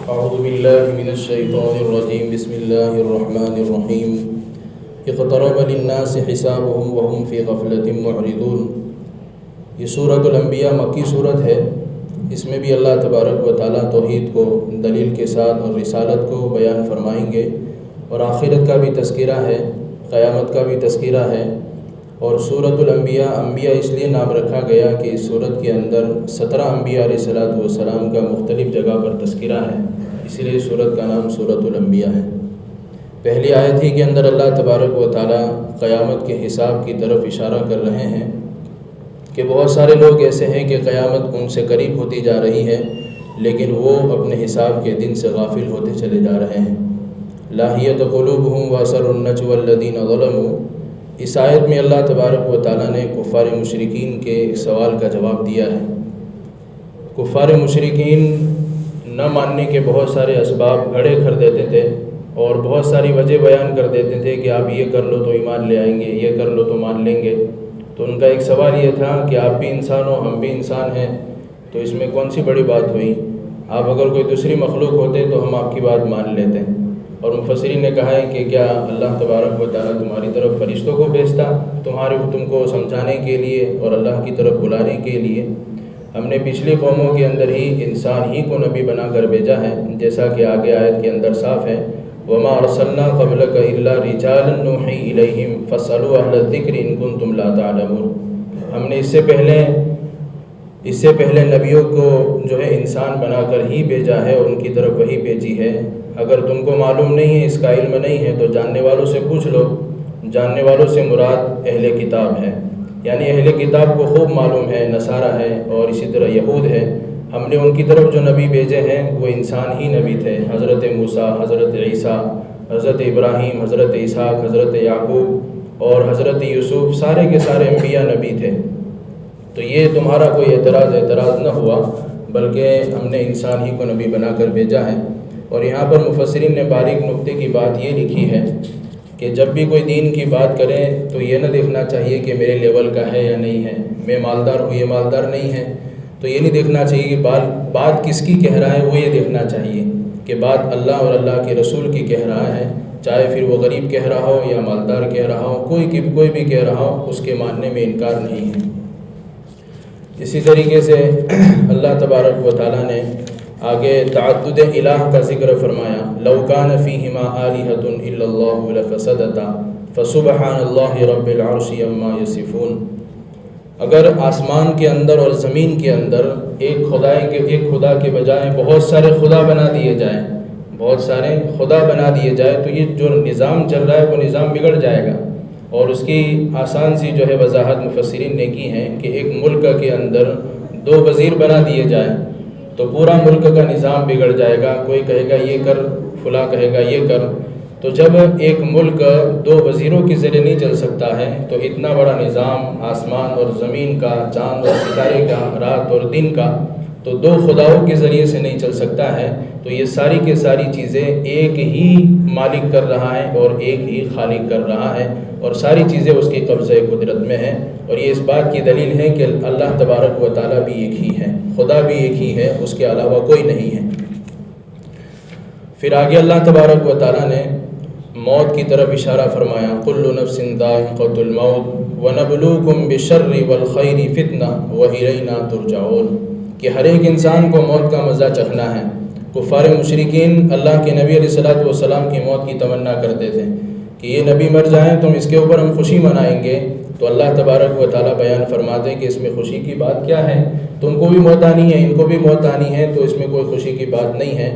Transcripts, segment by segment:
اعوذ باللہ من الشیطان الرجیم بسم اللہ الرحمن الرحیم اقترب للناس حسابهم وهم فی غفلۃ معرضون۔ یہ سورۃ الانبیاء مکی صورت ہے۔ اس میں بھی اللہ تبارک و تعالیٰ توحید کو دلیل کے ساتھ اور رسالت کو بیان فرمائیں گے، اور آخرت کا بھی تذکرہ ہے، قیامت کا بھی تذکرہ ہے۔ اور سورۃ الانبیاء انبیاء اس لیے نام رکھا گیا کہ اس سورت کے اندر 17 انبیاء علیہ السلام کا مختلف جگہ پر تذکرہ ہے، اسی لیے سورت کا نام سورۃ الانبیاء ہے۔ پہلی آیت ہی کے اندر اللہ تبارک و تعالیٰ قیامت کے حساب کی طرف اشارہ کر رہے ہیں کہ بہت سارے لوگ ایسے ہیں کہ قیامت ان سے قریب ہوتی جا رہی ہے، لیکن وہ اپنے حساب کے دن سے غافل ہوتے چلے جا رہے ہیں۔ لاہیت قلوبہم واسروا النجوى الذین ظلموا۔ اس آیت میں اللہ تبارک و تعالیٰ نے کفار مشرکین کے سوال کا جواب دیا ہے۔ کفار مشرکین نہ ماننے کے بہت سارے اسباب کھڑے کر دیتے تھے اور بہت ساری وجہ بیان کر دیتے تھے کہ آپ یہ کر لو تو ایمان لے آئیں گے، یہ کر لو تو مان لیں گے۔ تو ان کا ایک سوال یہ تھا کہ آپ بھی انسان ہو، ہم بھی انسان ہیں، تو اس میں کون سی بڑی بات ہوئی؟ آپ اگر کوئی دوسری مخلوق ہوتے تو ہم آپ کی بات مان لیتے۔ اور مفسرین نے کہا ہے کہ کیا اللہ تبارک و تعالیٰ تمہاری طرف فرشتوں کو بھیجتا تم کو سمجھانے کے لیے اور اللہ کی طرف بلانے کے لیے؟ ہم نے پچھلی قوموں کے اندر ہی انسان ہی کو نبی بنا کر بھیجا ہے، جیسا کہ آگے آیت کے اندر صاف ہے، وَمَا أَرْسَلْنَا قَبْلَكَ إِلَّا رِجَالًا نُوحِي إِلَيْهِمْ فَاسْأَلُوا أَهْلَ الذِّكْرِ إِن كُنتُمْ لَا تَعْلَمُونَ۔ ہم نے اس سے پہلے نبیوں کو جو ہے انسان بنا کر ہی بھیجا ہے اور ان کی طرف وہی بھیجی ہے۔ اگر تم کو معلوم نہیں ہے، اس کا علم نہیں ہے، تو جاننے والوں سے پوچھ لو۔ جاننے والوں سے مراد اہل کتاب ہے، یعنی اہل کتاب کو خوب معلوم ہے، نصارہ ہے اور اسی طرح یہود ہے۔ ہم نے ان کی طرف جو نبی بھیجے ہیں وہ انسان ہی نبی تھے، حضرت موسیٰ، حضرت عیسیٰ، حضرت ابراہیم، حضرت اسحاق، حضرت یعقوب اور حضرت یوسف، سارے کے سارے انبیاء نبی تھے۔ تو یہ تمہارا کوئی اعتراض نہ ہوا، بلکہ ہم نے انسان ہی کو نبی بنا کر بھیجا ہے۔ اور یہاں پر مفسرین نے باریک نکتے کی بات یہ لکھی ہے کہ جب بھی کوئی دین کی بات کریں تو یہ نہ دیکھنا چاہیے کہ میرے لیول کا ہے یا نہیں ہے، میں مالدار ہوں، یہ مالدار نہیں ہے، تو یہ نہیں دیکھنا چاہیے کہ بات کس کی کہہ رہا ہے، وہ یہ دیکھنا چاہیے کہ بات اللہ اور اللہ کے رسول کی کہہ رہا ہے، چاہے پھر وہ غریب کہہ رہا ہو یا مالدار کہہ رہا ہو، کوئی بھی کہہ رہا ہو، اس کے ماننے میں انکار نہیں ہے۔ اسی طریقے سے اللہ تبارک و تعالیٰ نے آگے تعدد الہ کا ذکر فرمایا، لو کان فیہما آلہۃ الا اللہ لفسدتا فسبحان اللہ رب العرش عما یصفون۔ اگر آسمان کے اندر اور زمین کے اندر ایک خدا کے بجائے بہت سارے خدا بنا دیے جائے تو یہ جو نظام چل رہا ہے وہ نظام بگڑ جائے گا۔ اور اس کی آسان سی جو ہے وضاحت مفسرین نے کی ہے کہ ایک ملک کے اندر 2 وزیر بنا دیے جائیں تو پورا ملک کا نظام بگڑ جائے گا۔ کوئی کہے گا یہ کر، فلاں کہے گا یہ کر۔ تو جب ایک ملک 2 وزیروں کے ذریعے نہیں چل سکتا ہے تو اتنا بڑا نظام آسمان اور زمین کا، چاند اور ستارے کا، رات اور دن کا، تو 2 خداؤں کے ذریعے سے نہیں چل سکتا ہے۔ تو یہ ساری کے ساری چیزیں ایک ہی مالک کر رہا ہے اور ایک ہی خالق کر رہا ہے، اور ساری چیزیں اس کی قبضہ قدرت میں ہیں۔ اور یہ اس بات کی دلیل ہے کہ اللہ تبارک و تعالیٰ بھی ایک ہی ہے، خدا بھی ایک ہی ہے، اس کے علاوہ کوئی نہیں ہے۔ پھر آگے اللہ تبارک و تعالیٰ نے موت کی طرف اشارہ فرمایا، کل نفس ذائقۃ الموت ونبلوکم بالشر والخیر فتنہ والینا ترجعون، کہ ہر ایک انسان کو موت کا مزہ چکھنا ہے۔ کفار مشرکین اللہ کے نبی علیہ السلام کی موت کی تمنا کرتے تھے کہ یہ نبی مر جائیں تو اس کے اوپر ہم خوشی منائیں گے۔ تو اللہ تبارک و تعالیٰ بیان فرماتے کہ اس میں خوشی کی بات کیا ہے؟ تم کو بھی موت آنی ہے، ان کو بھی موت آنی ہے، تو اس میں کوئی خوشی کی بات نہیں ہے۔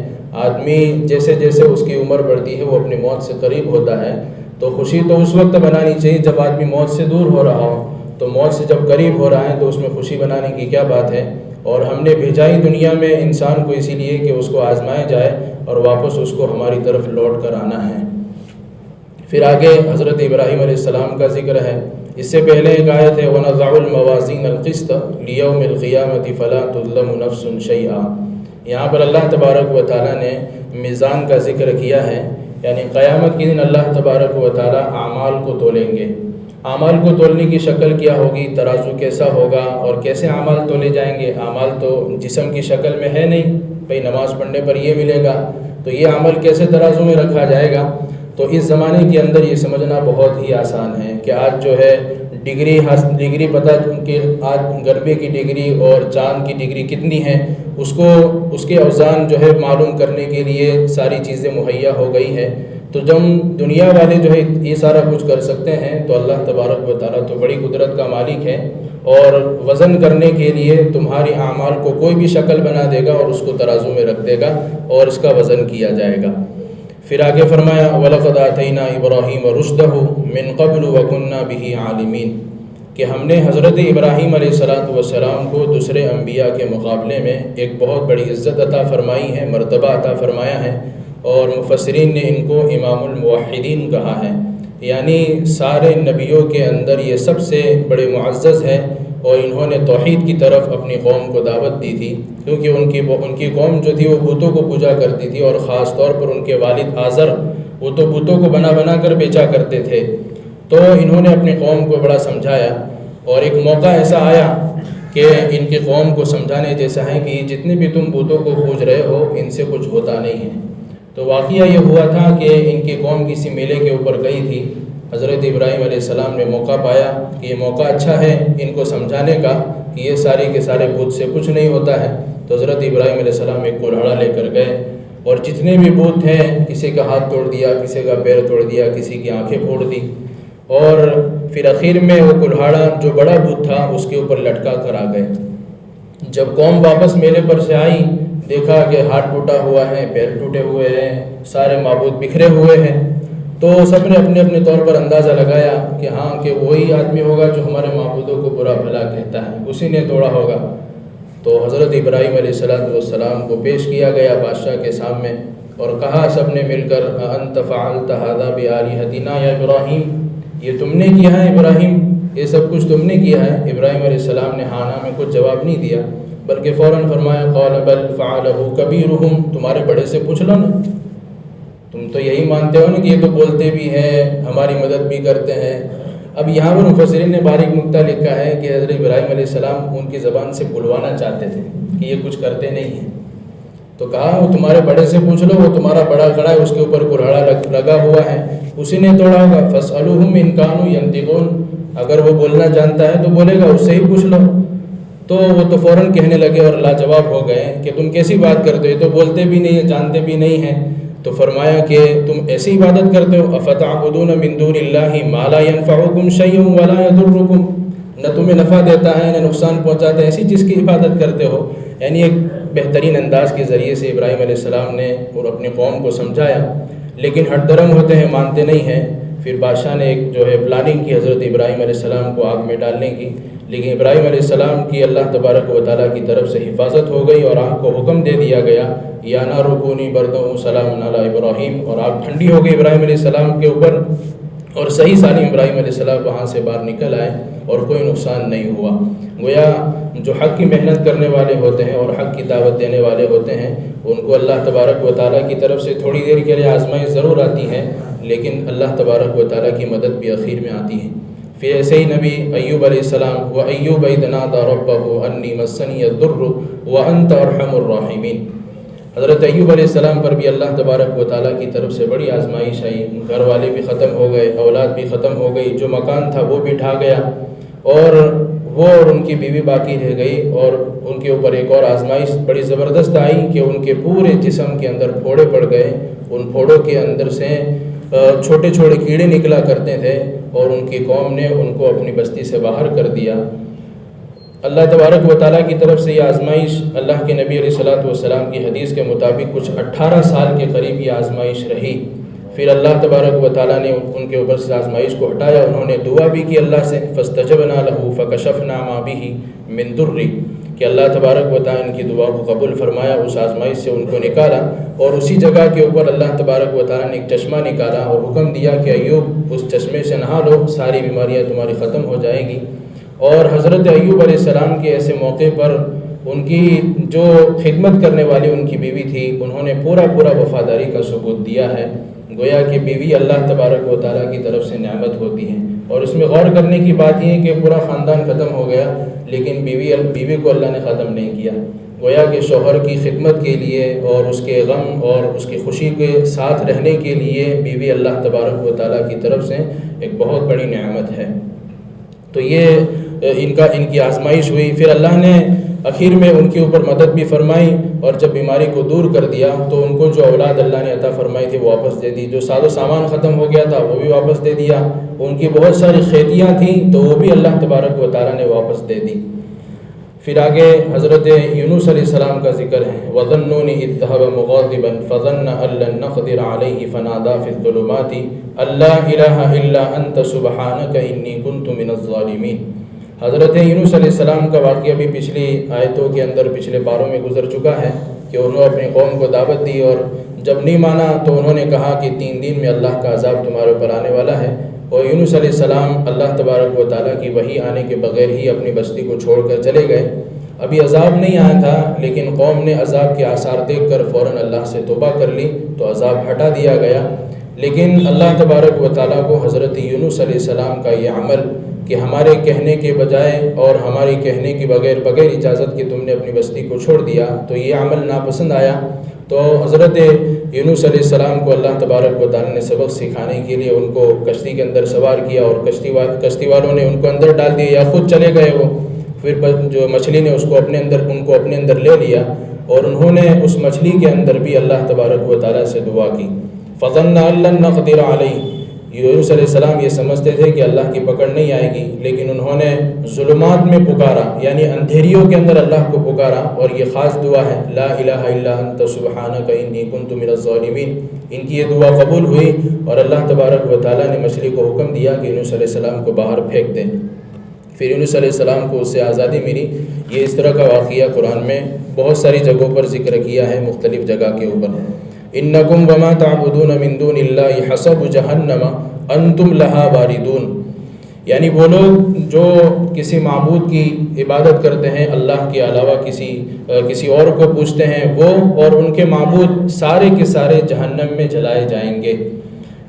آدمی جیسے جیسے اس کی عمر بڑھتی ہے وہ اپنی موت سے قریب ہوتا ہے، تو خوشی تو اس وقت منانی چاہیے جب آدمی موت سے دور ہو رہا ہو۔ تو موت سے جب قریب ہو رہا ہے تو اس میں خوشی منانے کی کیا بات ہے؟ اور ہم نے بھیجا ہی دنیا میں انسان کو اسی لیے کہ اس کو آزمایا جائے اور واپس اس کو ہماری طرف لوٹ کر آنا ہے۔ پھر آگے حضرت ابراہیم علیہ السلام کا ذکر ہے۔ اس سے پہلے ایک آیت ہے، وَنَضَعُ الْمَوَازِينَ الْقِسْطَ لِيَوْمِ الْقِيَامَةِ فَلَا تُظْلَمُ نَفْسٌ شَيْئًا۔ یہاں پر اللہ تبارک و تعالیٰ نے میزان کا ذکر کیا ہے، یعنی قیامت کے دن اللہ تبارک و تعالیٰ اعمال کو تولیں گے۔ اعمال کو تولنے کی شکل کیا ہوگی، ترازو کیسا ہوگا اور کیسے اعمال تولے جائیں گے؟ اعمال تو جسم کی شکل میں ہے نہیں، بھئی نماز پڑھنے پر یہ ملے گا، تو یہ عمل کیسے ترازو میں رکھا جائے گا؟ تو اس زمانے کے اندر یہ سمجھنا بہت ہی آسان ہے کہ آج جو ہے ڈگری پتہ کہ آج گربے کی ڈگری اور چاند کی ڈگری کتنی ہے، اس کے اوزان جو ہے معلوم کرنے کے لیے ساری چیزیں مہیا ہو گئی ہے۔ تو جب دنیا والے جو ہے یہ سارا کچھ کر سکتے ہیں تو اللہ تبارک و تعالیٰ تو بڑی قدرت کا مالک ہے، اور وزن کرنے کے لیے تمہاری اعمال کو کوئی بھی شکل بنا دے گا اور اس کو ترازو میں رکھ دے گا اور اس کا وزن کیا جائے گا۔ پھر آگے فرمایا وَلَقَدْ آتَيْنَا إِبْرَاهِيمَ رُشْدَهُ مِنْ قَبْلُ وَكُنَّا بِهِ عَالِمِينَ کہ ہم نے حضرت ابراہیم علیہ السلام کو دوسرے انبیاء کے مقابلے میں ایک بہت بڑی عزت عطا فرمائی ہے، مرتبہ عطا فرمایا ہے، اور مفسرین نے ان کو امام الموحدین کہا ہے، یعنی سارے نبیوں کے اندر یہ سب سے بڑے معزز ہے، اور انہوں نے توحید کی طرف اپنی قوم کو دعوت دی تھی، کیونکہ ان کی قوم جو تھی وہ بتوں کو پوجا کرتی تھی، اور خاص طور پر ان کے والد آزر وہ تو بتوں کو بنا کر بیچا کرتے تھے۔ تو انہوں نے اپنی قوم کو بڑا سمجھایا، اور ایک موقع ایسا آیا کہ ان کی قوم کو سمجھانے جیسا ہے کہ جتنے بھی تم بتوں کو پوج رہے ہو ان سے کچھ ہوتا نہیں ہے۔ تو واقعہ یہ ہوا تھا کہ ان کی قوم کسی میلے کے اوپر گئی تھی، حضرت ابراہیم علیہ السلام نے موقع پایا کہ یہ موقع اچھا ہے ان کو سمجھانے کا کہ یہ سارے کے سارے بت سے کچھ نہیں ہوتا ہے۔ تو حضرت ابراہیم علیہ السلام ایک کلہاڑا لے کر گئے، اور جتنے بھی بت ہیں کسی کا ہاتھ توڑ دیا، کسی کا پیر توڑ دیا، کسی کی آنکھیں پھوڑ دی، اور پھر اخیر میں وہ کلہاڑا جو بڑا بت تھا اس کے اوپر لٹکا کر آ گئے۔ جب قوم واپس میلے پر سے آئی، دیکھا کہ ہاتھ ٹوٹا ہوا ہے، پیر ٹوٹے ہوئے ہیں، سارے معبود بکھرے ہوئے ہیں، تو سب نے اپنے اپنے طور پر اندازہ لگایا کہ ہاں کہ وہی آدمی ہوگا جو ہمارے معبودوں کو برا بھلا کہتا ہے، اسی نے توڑا ہوگا۔ تو حضرت ابراہیم علیہ السلام کو پیش کیا گیا بادشاہ کے سامنے، اور کہا سب نے مل کر انت فعلت ھذا بآلہتنا یا ابراہیم، یہ تم نے کیا ہے ابراہیم، یہ سب کچھ تم نے کیا ہے؟ ابراہیم علیہ السلام نے ہاں میں کچھ جواب نہیں دیا، بلکہ فوراً فرمایا قال بل فعلہ کبیرہم، تمہارے بڑے سے پوچھ لو نا، تم تو یہی مانتے ہو نا کہ یہ تو بولتے بھی ہیں، ہماری مدد بھی کرتے ہیں۔ اب یہاں پر مفسرین نے باریک نکتہ لکھا ہے کہ حضرت ابراہیم علیہ السلام ان کی زبان سے بلوانا چاہتے تھے کہ یہ کچھ کرتے نہیں ہیں، تو کہا وہ تمہارے بڑے سے پوچھ لو، وہ تمہارا بڑا کھڑا ہے، اس کے اوپر کلہاڑا لگا ہوا ہے، اسی نے توڑا ہوگا، فاسألوہم ان کانوا ینطقون، اگر وہ بولنا جانتا ہے تو بولے گا، اس سے ہی پوچھ لو۔ تو وہ تو فوراً کہنے لگے اور لاجواب ہو گئے کہ تم کیسی بات کرتے ہو، یہ تو بولتے بھی نہیں ہیں، جانتے بھی نہیں ہیں۔ تو فرمایا کہ تم ایسی عبادت کرتے ہو، افتعبدون من دون اللہ ما لا ينفعکم شیء ولا یضرکم، نہ تمہیں نفع دیتا ہے نہ نقصان پہنچاتا ہے، ایسی چیز کی عبادت کرتے ہو۔ یعنی ایک بہترین انداز کے ذریعے سے ابراہیم علیہ السلام نے اور اپنی قوم کو سمجھایا، لیکن ہٹ درم ہوتے ہیں، مانتے نہیں ہیں۔ پھر بادشاہ نے ایک جو ہے پلاننگ کی حضرت ابراہیم علیہ السلام کو آگ میں ڈالنے کی، لیکن ابراہیم علیہ السلام کی اللہ تبارک و تعالیٰ کی طرف سے حفاظت ہو گئی، اور آگ کو حکم دے دیا گیا یا نار کونی بردا سلام علی ابراہیم، اور آگ ٹھنڈی ہو گئی ابراہیم علیہ السلام کے اوپر، اور صحیح سالم ابراہیم علیہ السلام وہاں سے باہر نکل آئے اور کوئی نقصان نہیں ہوا۔ گویا جو حق کی محنت کرنے والے ہوتے ہیں اور حق کی دعوت دینے والے ہوتے ہیں، ان کو اللہ تبارک و تعالیٰ کی طرف سے تھوڑی دیر کے لیے آزمائش ضرور آتی ہے، لیکن اللہ تبارک و تعالیٰ کی مدد بھی اخیر میں آتی ہے۔ پھر ایسے ہی نبی ایوب علیہ السلام وَأَيُّوبَ إِذْ نَادَىٰ رَبَّهُ أَنِّي مَسَّنِيَ الضُّرُّ وَأَنْتَ أَرْحَمُ الرَّاحِمِينَ، حضرت ایوب علیہ السلام پر بھی اللہ تبارک و تعالیٰ کی طرف سے بڑی آزمائش آئی، گھر والے بھی ختم ہو گئے، اولاد بھی ختم ہو گئی، جو مکان تھا وہ بھی ڈھا گیا، اور وہ اور ان کی بیوی باقی رہ گئی، اور ان کے اوپر ایک اور آزمائش بڑی زبردست آئی کہ ان کے پورے جسم کے اندر پھوڑے پڑ گئے، ان پھوڑوں کے اندر سے چھوٹے چھوٹے کیڑے نکلا کرتے تھے، اور ان کی قوم نے ان کو اپنی بستی سے باہر کر دیا۔ اللہ تبارک و تعالیٰ کی طرف سے یہ آزمائش، اللہ کے نبی علیہ السلام کی حدیث کے مطابق کچھ 18 سال کے قریب یہ آزمائش رہی۔ پھر اللہ تبارک و تعالیٰ نے ان کے اوپر سے آزمائش کو ہٹایا، انہوں نے دعا بھی کی اللہ سے، فاستجبنا له فکشفنا ما به من ضر، کہ اللہ تبارک و تعالیٰ ان کی دعا کو قبول فرمایا، اس آزمائش سے ان کو نکالا، اور اسی جگہ کے اوپر اللہ تبارک و تعالیٰ نے ایک چشمہ نکالا اور حکم دیا کہ ایوب اس چشمے سے نہا لو، ساری بیماریاں تمہاری ختم ہو جائیں گی۔ اور حضرت ایوب علیہ السلام کے ایسے موقع پر ان کی جو خدمت کرنے والی ان کی بیوی تھی، انہوں نے پورا وفاداری کا ثبوت دیا ہے۔ گویا کہ بیوی اللہ تبارک و تعالیٰ کی طرف سے نعمت ہوتی ہے، اور اس میں غور کرنے کی بات یہ ہے کہ پورا خاندان ختم ہو گیا، لیکن بیوی کو اللہ نے ختم نہیں کیا۔ گویا کہ شوہر کی خدمت کے لیے اور اس کے غم اور اس کی خوشی کے ساتھ رہنے کے لیے بیوی اللہ تبارک و تعالیٰ کی طرف سے ایک بہت بڑی نعمت ہے۔ تو یہ ان کی آزمائش ہوئی، پھر اللہ نے آخر میں ان کے اوپر مدد بھی فرمائی، اور جب بیماری کو دور کر دیا تو ان کو جو اولاد اللہ نے عطا فرمائی تھی وہ واپس دے دی، جو ساز و سامان ختم ہو گیا تھا وہ بھی واپس دے دیا، ان کی بہت ساری کھیتیاں تھیں تو وہ بھی اللہ تبارک و تعالیٰ نے واپس دے دی۔ پھر آگے حضرت یونس علیہ السلام کا ذکر ہے، وَظَنُّونِ إِذْ ذَهَبَ مُغَاضِبًا فَظَنَّ أَن لَّن نَّقْدِرَ عَلَيْهِ فَنَادَىٰ فِي الظُّلُمَاتِ أَن لَّا إِلَٰهَ إِلَّا أَنتَ سُبْحَانَكَ إِنِّي كُنتُ مِنَ الظَّالِمِينَ۔ حضرت یونس علیہ السلام کا واقعہ بھی پچھلی آیتوں کے اندر پچھلے پاروں میں گزر چکا ہے کہ انہوں نے اپنی قوم کو دعوت دی، اور جب نہیں مانا تو انہوں نے کہا کہ 3 دن میں اللہ کا عذاب تمہارے اوپر آنے والا ہے، اور یونس علیہ السلام اللہ تبارک و تعالیٰ کی وحی آنے کے بغیر ہی اپنی بستی کو چھوڑ کر چلے گئے۔ ابھی عذاب نہیں آیا تھا، لیکن قوم نے عذاب کے آثار دیکھ کر فوراً اللہ سے توبہ کر لی تو عذاب ہٹا دیا گیا۔ لیکن اللہ تبارک و تعالیٰ کو حضرت یونس علیہ السلام کا یہ عمل کہ ہمارے کہنے کے بجائے اور ہماری کہنے کے بغیر اجازت کہ تم نے اپنی بستی کو چھوڑ دیا، تو یہ عمل ناپسند آیا۔ تو حضرت یونس علیہ السلام کو اللہ تبارک و تعالیٰ نے سبق سکھانے کے لیے ان کو کشتی کے اندر سوار کیا، اور کشتی والوں نے ان کو اندر ڈال دیا یا خود چلے گئے وہ، پھر جو مچھلی نے ان کو اپنے اندر لے لیا، اور انہوں نے اس مچھلی کے اندر بھی اللہ تبارک و تعالیٰ سے دعا کی۔ فَظَنَّ أَن لَّن نَّقْدِرَ عَلَيْهِ، یونس علیہ السلام یہ سمجھتے تھے کہ اللہ کی پکڑ نہیں آئے گی، لیکن انہوں نے ظلمات میں پکارا، یعنی اندھیریوں کے اندر اللہ کو پکارا، اور یہ خاص دعا ہے، لا الہ الا انت سبحانک انی کنت من الظالمین۔ ان کی یہ دعا قبول ہوئی، اور اللہ تبارک و تعالیٰ نے مچھلی کو حکم دیا کہ یونس علیہ السلام کو باہر پھینک دیں۔ پھر یونس علیہ السلام کو اس سے آزادی ملی۔ یہ اس طرح کا واقعہ قرآن میں بہت ساری جگہوں پر ذکر کیا ہے، مختلف جگہ کے اوپر۔ انکم وما تعبدون من دون اللہ حسب جہنم انتم لہا واردون، یعنی وہ لوگ جو کسی معبود کی عبادت کرتے ہیں اللہ کے علاوہ کسی اور کو پوچھتے ہیں، وہ اور ان کے معبود سارے کے سارے جہنم میں جلائے جائیں گے۔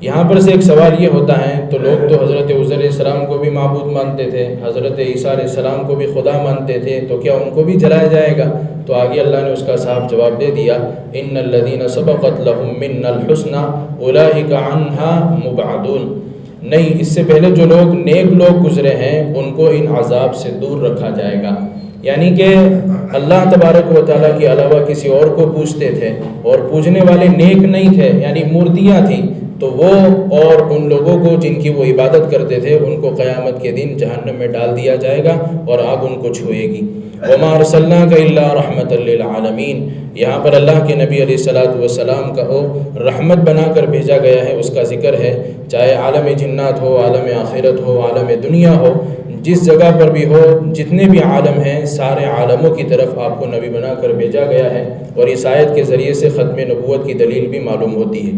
یہاں پر سے ایک سوال یہ ہوتا ہے، تو لوگ تو حضرت عزیر علیہ السلام کو بھی معبود مانتے تھے، حضرت عیسیٰ علیہ السلام کو بھی خدا مانتے تھے، تو کیا ان کو بھی جلایا جائے گا؟ تو آگے اللہ نے اس کا صاف جواب دے دیا، ان الذین سبقت لهم منا الحسنى اولئک عنها مبعدون، نہیں، اس سے پہلے جو لوگ نیک لوگ گزرے ہیں ان کو ان عذاب سے دور رکھا جائے گا۔ یعنی کہ اللہ تبارک و تعالیٰ کے علاوہ کسی اور کو پوجتے تھے، اور پوجنے والے نیک نہیں تھے، یعنی مورتیاں تھیں، تو وہ اور ان لوگوں کو جن کی وہ عبادت کرتے تھے ان کو قیامت کے دن جہنم میں ڈال دیا جائے گا، اور آگ ان کو چھوئے گی۔ وما ارسلناک الا رحمۃ للعالمین، یہاں پر اللہ کے نبی علیہ الصلوۃ والسلام کا رحمت بنا کر بھیجا گیا ہے، اس کا ذکر ہے، چاہے عالم جنات ہو، عالم آخرت ہو، عالم دنیا ہو، جس جگہ پر بھی ہو، جتنے بھی عالم ہیں، سارے عالموں کی طرف آپ کو نبی بنا کر بھیجا گیا ہے، اور اس آیت کے ذریعے سے ختم نبوت کی دلیل بھی معلوم ہوتی ہے۔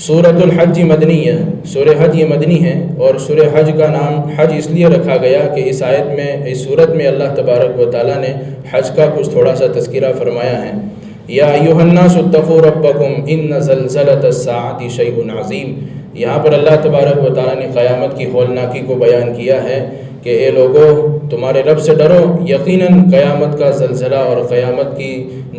سورۃ الحج مدنیہ، سورہ حج یہ مدنی ہے، اور سورہ حج کا نام حج اس لیے رکھا گیا کہ اس آیت میں، اس سورت میں اللہ تبارک و تعالیٰ نے حج کا کچھ تھوڑا سا تذکرہ فرمایا ہے۔ یا ایھا الناس اتقوا ربکم ان زلزلۃ الساعۃ شیء عظیم، یہاں پر اللہ تبارک و تعالیٰ نے قیامت کی ہولناکی کو بیان کیا ہے کہ اے لوگو تمہارے رب سے ڈرو، یقیناً قیامت کا زلزلہ اور قیامت کی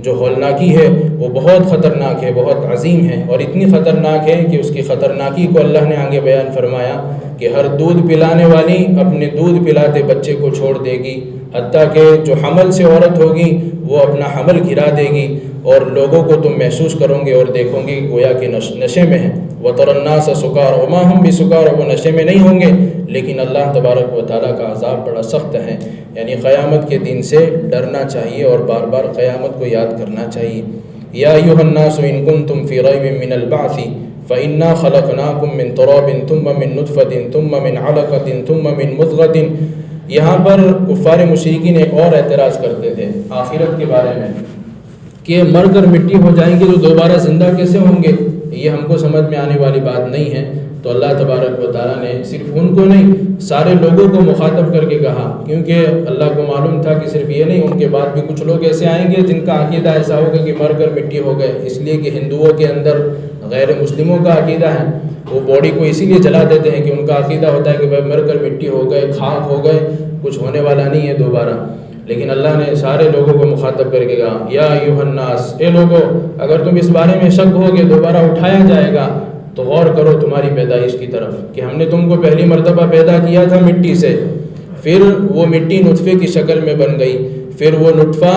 جو ہولناکی ہے وہ بہت خطرناک ہے، بہت عظیم ہے، اور اتنی خطرناک ہے کہ اس کی خطرناکی کو اللہ نے آگے بیان فرمایا کہ ہر دودھ پلانے والی اپنے دودھ پلاتے بچے کو چھوڑ دے گی، حتیٰ کہ جو حمل سے عورت ہوگی وہ اپنا حمل گرا دے گی، اور لوگوں کو تم محسوس کرو گے اور دیکھو گے گویا کہ نشے میں ہیں۔ وَتَرَى النَّاسَ سُكَارَىٰ وَمَا هُم بِسُكَارَىٰ، وہ نشے میں نہیں ہوں گے، لیکن اللہ تبارک و تعالیٰ کا عذاب بڑا سخت ہے۔ یعنی قیامت کے دن سے ڈرنا چاہیے اور بار بار قیامت کو یاد کرنا چاہیے۔ یا ایھا الناس ان کنتم فی ریب من البعث فإنا خلقناکم من تراب ثم من نطفة ثم من علقة ثم من مضغة، یہاں پر کفار مشرکین ایک اور اعتراض کرتے تھے آخرت کے بارے میں کہ مر کر مٹی ہو جائیں گے تو دوبارہ زندہ کیسے ہوں گے؟ یہ ہم کو سمجھ میں آنے والی بات نہیں ہے۔ تو اللہ تبارک و تعالیٰ نے صرف ان کو نہیں، سارے لوگوں کو مخاطب کر کے کہا، کیونکہ اللہ کو معلوم تھا کہ صرف یہ نہیں، ان کے بعد بھی کچھ لوگ ایسے آئیں گے جن کا عقیدہ ایسا ہوگا کہ مر کر مٹی ہو گئے، اس لیے کہ ہندوؤں کے اندر غیر مسلموں کا عقیدہ ہے، وہ باڈی کو اسی لیے جلا دیتے ہیں کہ ان کا عقیدہ ہوتا ہے کہ بھائی مر کر مٹی ہو گئے، خاک ہو گئے، کچھ ہونے والا نہیں ہے دوبارہ۔ لیکن اللہ نے سارے لوگوں کو مخاطب کر کے کہا یا ایھا الناس، اے لوگو، اگر تم اس بارے میں شک ہو کہ دوبارہ اٹھایا جائے گا تو غور کرو تمہاری پیدائش کی طرف، کہ ہم نے تم کو پہلی مرتبہ پیدا کیا تھا مٹی سے، پھر وہ مٹی نطفے کی شکل میں بن گئی، پھر وہ نطفہ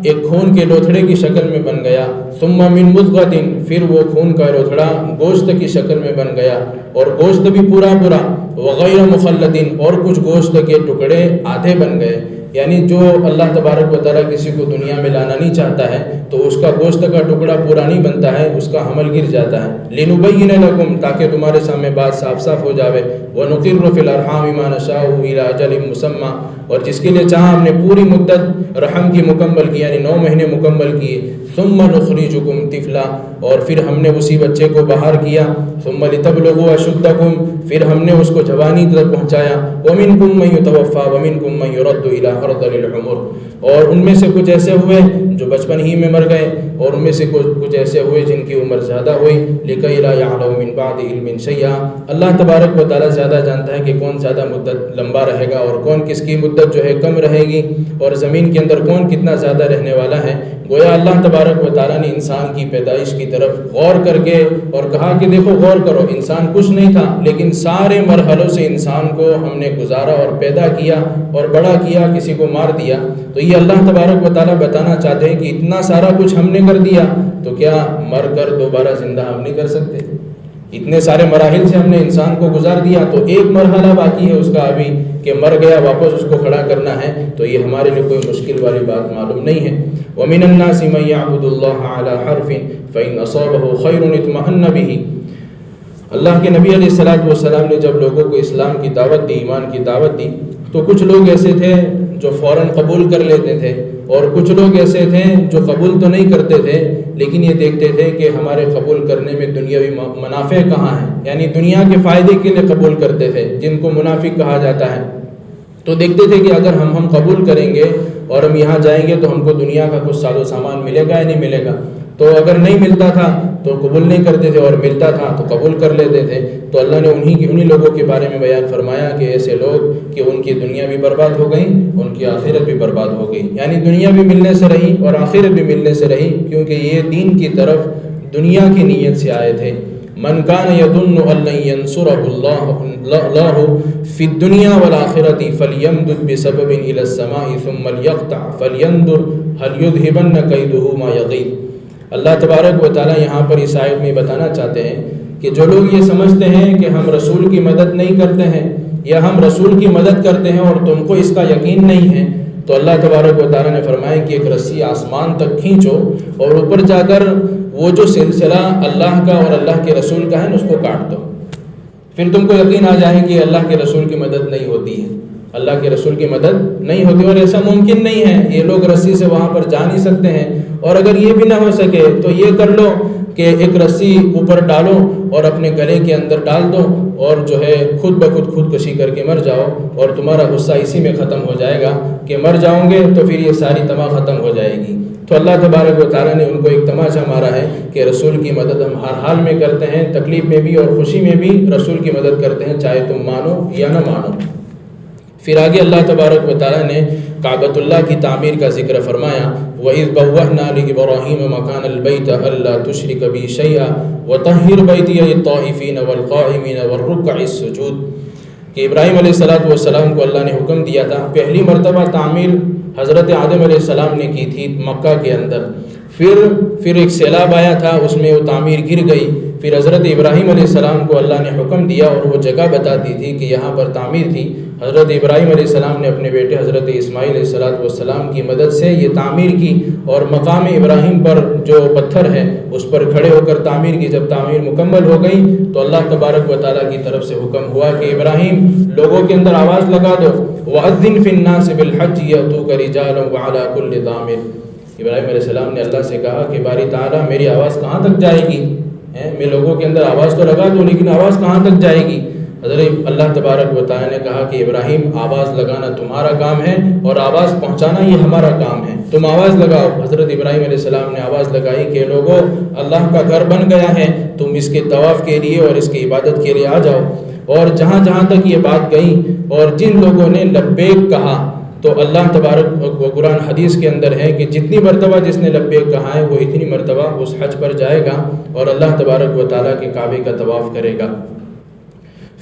ایک خون کے لوتھڑے کی شکل میں بن گیا، ثم من مضغۃ، پھر وہ خون کا لوتھڑا گوشت کی شکل میں بن گیا، اور گوشت بھی پورا پورا، وغیر مخلد، اور کچھ گوشت کے ٹکڑے آدھے بن گئے، یعنی جو اللہ تبارک و تعالیٰ کسی کو دنیا میں لانا نہیں چاہتا ہے تو اس کا گوشت کا ٹکڑا پورا نہیں بنتا ہے، اس کا حمل گر جاتا ہے، لنبین لکم، تاکہ تمہارے سامنے بات صاف صاف ہو جاوے، ونقر فی الارحام ما نشاء الی اجل مسمى، اور جس کے لیے چاہا ہم نے پوری مدت رحم کی مکمل کی، یعنی 9 مہینے مکمل کیے، ثم نخرجکم طفلا، اور پھر ہم نے اسی بچے کو باہر کیا، ثم لتبلغوا اشدکم، پھر ہم نے اس کو جوانی تک پہنچایا، ومنکم من یتوفی ومنکم من یرد الی ارذل العمر، اور ان میں سے کچھ ایسے ہوئے جو بچپن ہی میں مر گئے، اور ان میں سے کچھ ایسے ہوئے جن کی عمر زیادہ ہوئی، لکی لا یعلم من بعد علم شیئا، اللہ تبارک و تعالیٰ زیادہ جانتا ہے کہ کون زیادہ مدت لمبا رہے گا اور کون کس کی مدت جو ہے کم رہے گی، اور زمین کے اندر کون کتنا زیادہ رہنے والا ہے۔ گویا اللہ تبارک و تعالیٰ نے انسان کی پیدائش کی طرف غور کر کے اور کہا کہ دیکھو غور کرو، انسان کچھ نہیں تھا، لیکن سارے مرحلوں سے انسان کو ہم نے گزارا اور پیدا کیا اور بڑا کیا، کسی کو مار دیا، تو یہ اللہ تبارک و تعالیٰ بتانا چاہتے ہیں کہ اتنا سارا کچھ ہم نے کر دیا تو کیا مر کر دوبارہ زندہ ہم نہیں کر سکتے؟ اتنے سارے مراحل سے ہم نے انسان کو گزار دیا، تو ایک مرحلہ باقی ہے اس کا ابھی کہ مر گیا واپس اس کو کھڑا کرنا ہے، تو یہ ہمارے لیے کوئی مشکل والی بات معلوم نہیں ہے۔ وَمِنَ النَّاسِ مَن يَعْبُدُ اللَّهَ عَلَى حَرْفٍ فَإِنْ أَصَابَهُ خَيْرٌ اطْمَأَنَّ بِهِ، اللہ کے نبی علیہ السلام نے جب لوگوں کو اسلام کی دعوت دی، ایمان کی دعوت دی، تو کچھ لوگ ایسے تھے جو فوراً قبول کر لیتے تھے، اور کچھ لوگ ایسے تھے جو قبول تو نہیں کرتے تھے لیکن یہ دیکھتے تھے کہ ہمارے قبول کرنے میں دنیاوی منافع کہاں ہیں، یعنی دنیا کے فائدے کے لیے قبول کرتے تھے، جن کو منافق کہا جاتا ہے۔ تو دیکھتے تھے کہ اگر ہم قبول کریں گے اور ہم یہاں جائیں گے تو ہم کو دنیا کا کچھ ساز و سامان ملے گا یا نہیں ملے گا، تو اگر نہیں ملتا تھا تو قبول نہیں کرتے تھے، اور ملتا تھا تو قبول کر لیتے تھے۔ تو اللہ نے انہی لوگوں کے بارے میں بیان فرمایا کہ ایسے لوگ کہ ان کی دنیا بھی برباد ہو گئی، ان کی آخرت بھی برباد ہو گئی، یعنی دنیا بھی ملنے سے رہی اور آخرت بھی ملنے سے رہی، کیونکہ یہ دین کی طرف دنیا کی نیت سے آئے تھے۔ من کان یظن ان لن ینصرہ اللہ فی الدنیا والآخرۃ فلیمدد بسبب الی السماء ثم لیقطع فلینظر هل یذهبن کیدہ ما یغیظ۔ اللہ تبارک و تعالیٰ یہاں پر اس آیت میں بتانا چاہتے ہیں کہ جو لوگ یہ سمجھتے ہیں کہ ہم رسول کی مدد نہیں کرتے ہیں یا ہم رسول کی مدد کرتے ہیں اور تم کو اس کا یقین نہیں ہے، تو اللہ تبارک و تعالیٰ نے فرمایا کہ ایک رسی آسمان تک کھینچو اور اوپر جا کر وہ جو سلسلہ اللہ کا اور اللہ کے رسول کا ہے نا اس کو کاٹ دو، پھر تم کو یقین آ جائے کہ اللہ کے رسول کی مدد نہیں ہوتی ہے، اللہ کے رسول کی مدد نہیں ہوتی، اور ایسا ممکن نہیں ہے، یہ لوگ رسی سے وہاں پر جا نہیں سکتے ہیں۔ اور اگر یہ بھی نہ ہو سکے تو یہ کر لو کہ ایک رسی اوپر ڈالو اور اپنے گلے کے اندر ڈال دو اور جو ہے خود بخود خودکشی کر کے مر جاؤ، اور تمہارا غصہ اسی میں ختم ہو جائے گا کہ مر جاؤں گے تو پھر یہ ساری تما ختم ہو جائے گی۔ تو اللہ تبارک و تعالیٰ نے ان کو ایک تماشا مارا ہے کہ رسول کی مدد ہم ہر حال میں کرتے ہیں، تکلیف میں بھی اور خوشی میں بھی رسول کی مدد کرتے ہیں، چاہے تم مانو یا نہ مانو۔ پھر آگے اللہ تبارک و تعالیٰ نے کعبۃ اللہ کی تعمیر کا ذکر فرمایا، وَإِذْ بَوَّأْنَا لِإِبْرَاهِيمَ مَكَانَ الْبَيْتِ أَلَّا تُشْرِكَ بِي شَيْئًا وَطَهِّرْ بَيْتِيَ لِلطَّائِفِينَ وَالْقَائِمِينَ وَالرُّكَّعِ السُّجُودِ، کہ ابراہیم علیہ السلام کو اللہ نے حکم دیا تھا، پہلی مرتبہ تعمیر حضرت آدم علیہ السلام نے کی تھی مکہ کے اندر، پھر ایک سیلاب آیا تھا، اس میں وہ تعمیر گر گئی، پھر حضرت ابراہیم علیہ السلام کو اللہ نے حکم دیا اور وہ جگہ بتا دی تھی کہ یہاں پر تعمیر تھی۔ حضرت ابراہیم علیہ السلام نے اپنے بیٹے حضرت اسماعیل علیہ السلام کی مدد سے یہ تعمیر کی، اور مقام ابراہیم پر جو پتھر ہے اس پر کھڑے ہو کر تعمیر کی۔ جب تعمیر مکمل ہو گئی تو اللہ تبارک و تعالیٰ کی طرف سے حکم ہوا کہ ابراہیم لوگوں کے اندر آواز لگا دو، وَأَذِّن فِي النَّاسِ بِالْحَجِّ يَأْتُوكَ رِجَالًا وَعَلَىٰ كُلِّ ضَامِرٍ۔ ابراہیم علیہ السلام نے اللہ سے کہا کہ باری تعالیٰ میری آواز کہاں تک جائے گی، میں لوگوں کے اندر آواز تو لگا دوں لیکن آواز کہاں تک جائے گی؟ حضرت اللہ تبارک و تعالیٰ نے کہا کہ ابراہیم آواز لگانا تمہارا کام ہے اور آواز پہنچانا یہ ہمارا کام ہے، تم آواز لگاؤ۔ حضرت ابراہیم علیہ السلام نے آواز لگائی کہ لوگوں اللہ کا گھر بن گیا ہے، تم اس کے طواف کے لیے اور اس کی عبادت کے لیے آ جاؤ۔ اور جہاں جہاں تک یہ بات گئی اور جن لوگوں نے لبیک کہا تو اللہ تبارک و قرآن حدیث کے اندر ہے کہ جتنی مرتبہ جس نے لبیک کہا ہے وہ اتنی مرتبہ اس حج پر جائے گا اور اللہ تبارک و تعالیٰ کے کعبے کا طواف کرے گا۔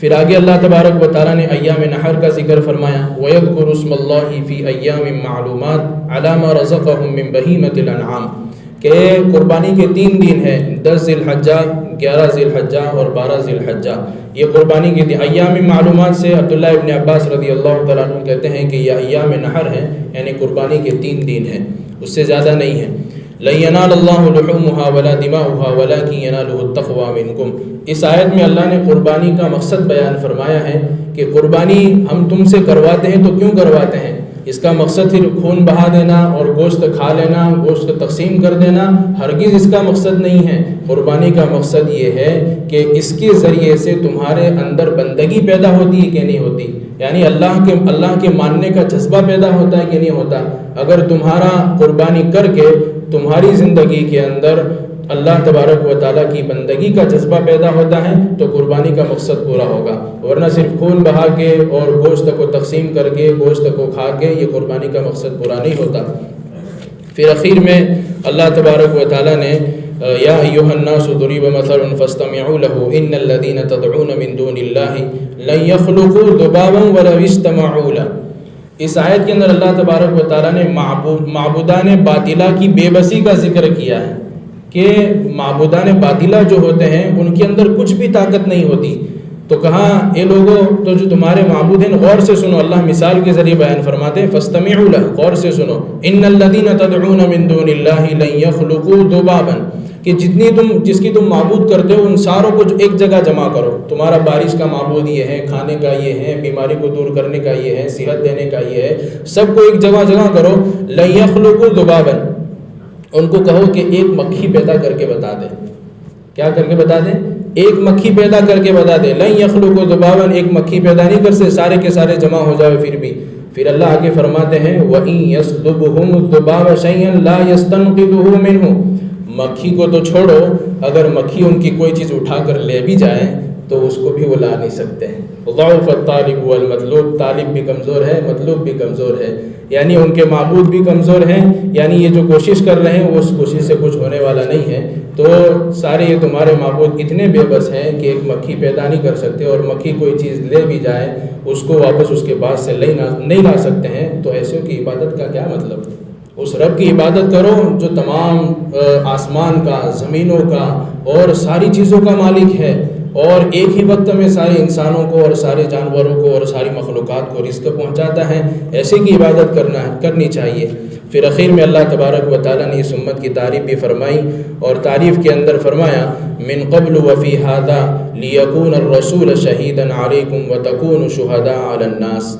پھر آگے اللہ تبارک و تعالیٰ نے ایام نحر کا ذکر فرمایا، وَيَذْكُرُ اسْمَ اللَّهِ فِي أَيَّامٍ مَّعْلُومَاتٍ عَلَىٰ مَا رَزَقَهُم مِّن بَهِيمَةِ الْأَنْعَامِ کہ قربانی کے 3 دن ہیں، 10 ذی الحجہ، 11 ذی الحجہ اور 12 ذی الحجہ۔ یہ قربانی کے دن ایام معلومات سے عبداللہ ابن عباس رضی اللہ تعالیٰ عنہ کہتے ہیں کہ یہ ایام نحر ہیں، یعنی قربانی کے 3 دن ہیں، اس سے زیادہ نہیں ہیں۔ لَن يَنَالَ اللَّهُ لُحُومُهَا وَلَا دِمَاؤُهَا وَلَٰكِن يَنَالُهُ التَّقْوَىٰ مِنكُمْ۔ اس آیت میں اللہ نے قربانی کا مقصد بیان فرمایا ہے کہ قربانی ہم تم سے کرواتے ہیں تو کیوں کرواتے ہیں؟ اس کا مقصد صرف خون بہا دینا اور گوشت کھا لینا، گوشت تقسیم کر دینا ہرگز اس کا مقصد نہیں ہے۔ قربانی کا مقصد یہ ہے کہ اس کے ذریعے سے تمہارے اندر بندگی پیدا ہوتی ہے کہ نہیں ہوتی، یعنی اللہ کے ماننے کا جذبہ پیدا ہوتا ہے کہ نہیں ہوتا۔ اگر تمہارا قربانی کر کے تمہاری زندگی کے اندر اللہ تبارک و تعالیٰ کی بندگی کا جذبہ پیدا ہوتا ہے تو قربانی کا مقصد پورا ہوگا، ورنہ صرف خون بہا کے اور گوشت کو تقسیم کر کے گوشت کو کھا کے یہ قربانی کا مقصد پورا نہیں ہوتا۔ پھر اخیر میں اللہ تبارک و تعالیٰ نے یا ایھا الناس ضرب مثل فاستمعوا له ان الذين تدعون من دون الله لن يخلقوا ذبابا ولو اجتمعوا له۔ اس آیت کے اندر اللہ تبارک و تعالیٰ نے معبودان باطلہ کی بے بسی کا ذکر کیا ہے کہ معبودان باطلہ جو ہوتے ہیں ان کے اندر کچھ بھی طاقت نہیں ہوتی۔ تو کہا اے لوگوں تو جو تمہارے معبود ہیں غور سے سنو، اللہ مثال کے ذریعے بیان فرماتے ہیں فاستمعوا له، غور سے سنو، ان الذين تدعون من دون الله لن يخلقوا ذبابا، کہ جس کی تم معبود کرتے ہو ان ساروں کو ایک جگہ جمع کرو۔ تمہارا بارش کا معبود یہ ہے، کھانے کا یہ ہے، بیماری کو دور کرنے کا یہ ہے، صحت دینے کا یہ ہے، سب کو ایک جگہ کرو۔ لن يخلقوا ذبابا، ان کو کہو کہ ایک مکھی پیدا کر کے بتا دیں۔ کیا کر کے بتا دیں؟ ایک مکھی پیدا کر کے بتا دیں۔ لن يخلقوا ذبابا، ایک مکھی پیدا نہیں کر سکتے، سارے کے سارے جمع ہو جاؤ پھر بھی۔ پھر اللہ آگے فرماتے ہیں وَإِن يَسْلُبْهُمُ الذُّبَابُ شَيْئًا لَا يَسْتَنقِذُهُ مِنْهُ، مکھی کو تو چھوڑو، اگر مکھی ان کی کوئی چیز اٹھا کر لے بھی جائے تو اس کو بھی وہ لا نہیں سکتے ہیں۔ ضعف الطالب والمطلوب، طالب بھی کمزور ہے، مطلوب بھی کمزور ہے، یعنی ان کے معبود بھی کمزور ہیں، یعنی یہ جو کوشش کر رہے ہیں وہ اس کوشش سے کچھ ہونے والا نہیں ہے۔ تو سارے یہ تمہارے معبود اتنے بے بس ہیں کہ ایک مکھی پیدا نہیں کر سکتے، اور مکھی کوئی چیز لے بھی جائے اس کو واپس اس کے پاس سے نہیں لا سکتے ہیں، تو ایسوں کی عبادت کا کیا مطلب؟ اس رب کی عبادت کرو جو تمام آسمان کا، زمینوں کا اور ساری چیزوں کا مالک ہے، اور ایک ہی وقت میں سارے انسانوں کو اور سارے جانوروں کو اور ساری مخلوقات کو رزق پہنچاتا ہے، ایسے کی عبادت کرنی چاہیے۔ پھر اخیر میں اللہ تبارک و تعالیٰ نے اس امت کی تعریف بھی فرمائی، اور تعریف کے اندر فرمایا من قبل وفی ھذا لیکون الرسول شہیدا علیکم وتکونوا شہداء علی الناس،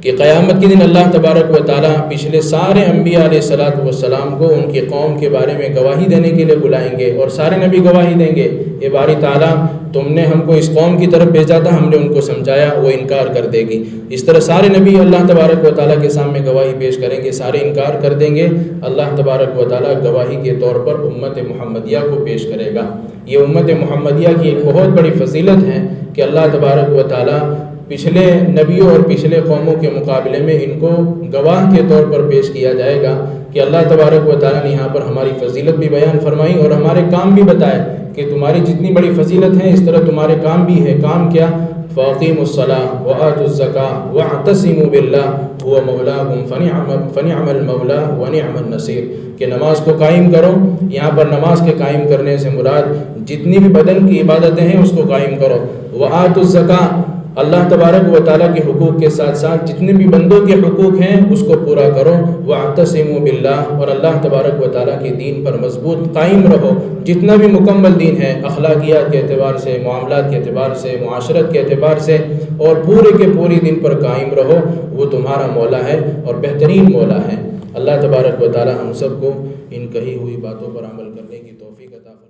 کہ قیامت کے دن اللہ تبارک و تعالیٰ پچھلے سارے انبیاء علیہ السلام کو ان کی قوم کے بارے میں گواہی دینے کے لیے بلائیں گے، اور سارے نبی گواہی دیں گے اے باری تعالیٰ تم نے ہم کو اس قوم کی طرف بھیجا تھا، ہم نے ان کو سمجھایا، وہ انکار کر دے گی۔ اس طرح سارے نبی اللہ تبارک و تعالیٰ کے سامنے گواہی پیش کریں گے، سارے انکار کر دیں گے، اللہ تبارک و تعالیٰ گواہی کے طور پر امت محمدیہ کو پیش کرے گا۔ یہ امت محمدیہ کی ایک بہت بڑی فضیلت ہے کہ اللہ تبارک و تعالیٰ پچھلے نبیوں اور پچھلے قوموں کے مقابلے میں ان کو گواہ کے طور پر پیش کیا جائے گا، کہ اللہ تبارک و تعالیٰ نے یہاں پر ہماری فضیلت بھی بیان فرمائی اور ہمارے کام بھی بتائے کہ تمہاری جتنی بڑی فضیلت ہے اس طرح تمہارے کام بھی ہے۔ کام کیا؟ فَأَقِيمُوا الصَّلَاةَ وَآتُوا الزَّكَاةَ وَاعْتَصِمُوا بِاللَّهِ هُوَ مَوْلَاكُمْ فَنِعْمَ الْمَوْلَىٰ وَنِعْمَ النَّصِيرُ، کہ نماز کو قائم کرو۔ یہاں پر نماز کے قائم کرنے سے مراد جتنی بھی بدن کی عبادتیں ہیں اس کو قائم کرو۔ وَآتُوا الزَّكَاةَ، اللہ تبارک و تعالیٰ کے حقوق کے ساتھ ساتھ جتنے بھی بندوں کے حقوق ہیں اس کو پورا کرو۔ وَاعْتَصِمُوا بِاللَّهِ، اور اللہ تبارک و تعالیٰ کے دین پر مضبوط قائم رہو۔ جتنا بھی مکمل دین ہے، اخلاقیات کے اعتبار سے، معاملات کے اعتبار سے، معاشرت کے اعتبار سے، اور پورے کے پورے دین پر قائم رہو، وہ تمہارا مولا ہے اور بہترین مولا ہے۔ اللہ تبارک و تعالیٰ ہم سب کو ان کہی ہوئی باتوں پر عمل کرنے کی توفیق عطا فرمائے۔